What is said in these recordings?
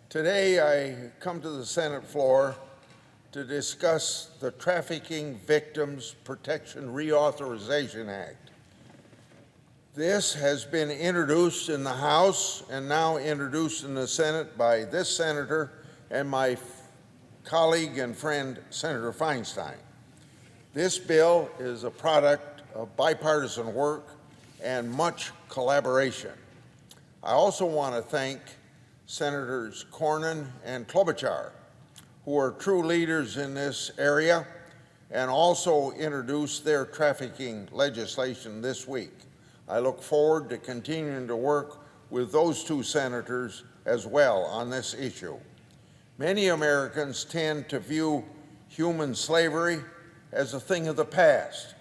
Today, I come to the Senate floor to discuss the Trafficking Victims Protection Reauthorization Act. This has been introduced in the House and now introduced in the Senate by this senator and my colleague and friend, Senator Feinstein. This bill is a product of bipartisan work and much collaboration. I also want to thank Senators Cornyn and Klobuchar, who are true leaders in this area and also introduced their trafficking legislation this week. I look forward to continuing to work with those two senators as well on this issue. Many Americans tend to view human slavery as a thing of the past.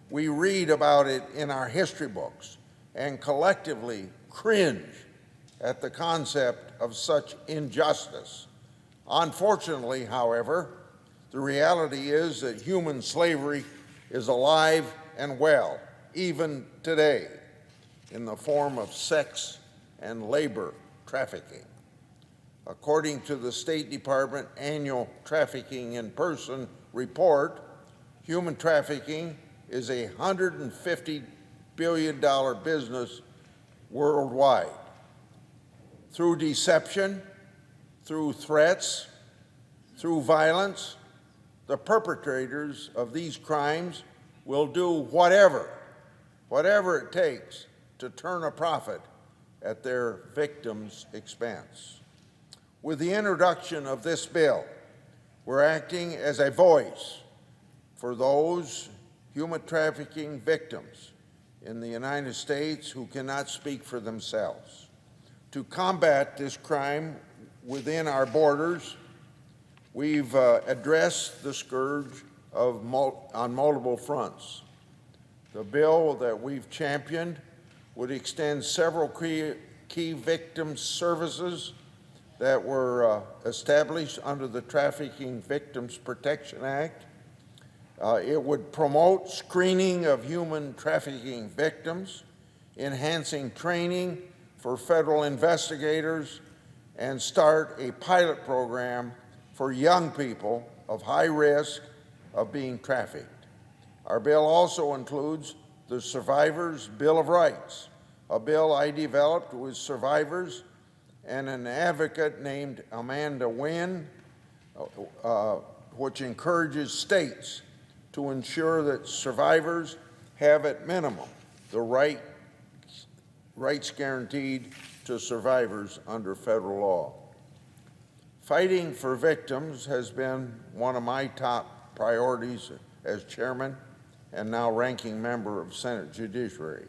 We read about it in our history books and collectively cringe at the concept of such injustice. Unfortunately, however, the reality is that human slavery is alive and well, even today, in the form of sex and labor trafficking. According to the State Department annual Trafficking in Person report, human trafficking is a $150 billion business worldwide. Through deception, through threats, through violence, the perpetrators of these crimes will do whatever it takes to turn a profit at their victims' expense. With the introduction of this bill, we're acting as a voice for those human trafficking victims in the United States who cannot speak for themselves. To combat this crime within our borders, we've addressed the scourge on multiple fronts. The bill that we've championed would extend several key victim services that were established under the Trafficking Victims Protection Act. It would promote screening of human trafficking victims, enhancing training for federal investigators, and start a pilot program for young people of high risk of being trafficked. Our bill also includes the Survivors' Bill of Rights, a bill I developed with survivors and an advocate named Amanda Wynn, which encourages states to ensure that survivors have at minimum the rights guaranteed to survivors under federal law. Fighting for victims has been one of my top priorities as chairman and now ranking member of Senate Judiciary.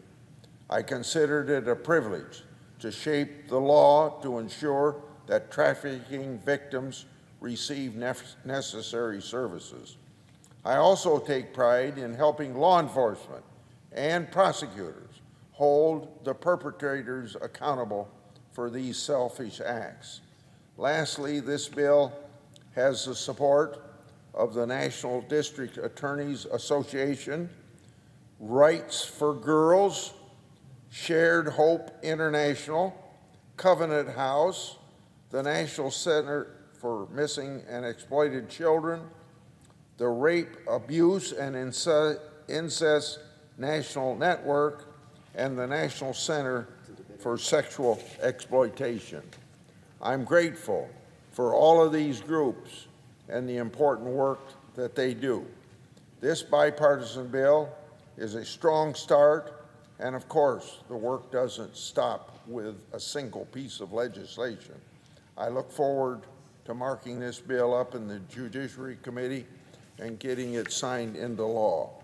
I considered it a privilege to shape the law to ensure that trafficking victims receive necessary services. I also take pride in helping law enforcement and prosecutors hold the perpetrators accountable for these selfish acts. Lastly, this bill has the support of the National District Attorneys Association, Rights for Girls, Shared Hope International, Covenant House, the National Center for Missing and Exploited Children, the Rape, Abuse, and Incest National Network, and the National Center for Sexual Exploitation. I'm grateful for all of these groups and the important work that they do. This bipartisan bill is a strong start, and of course, the work doesn't stop with a single piece of legislation. I look forward to marking this bill up in the Judiciary Committee and getting it signed into law.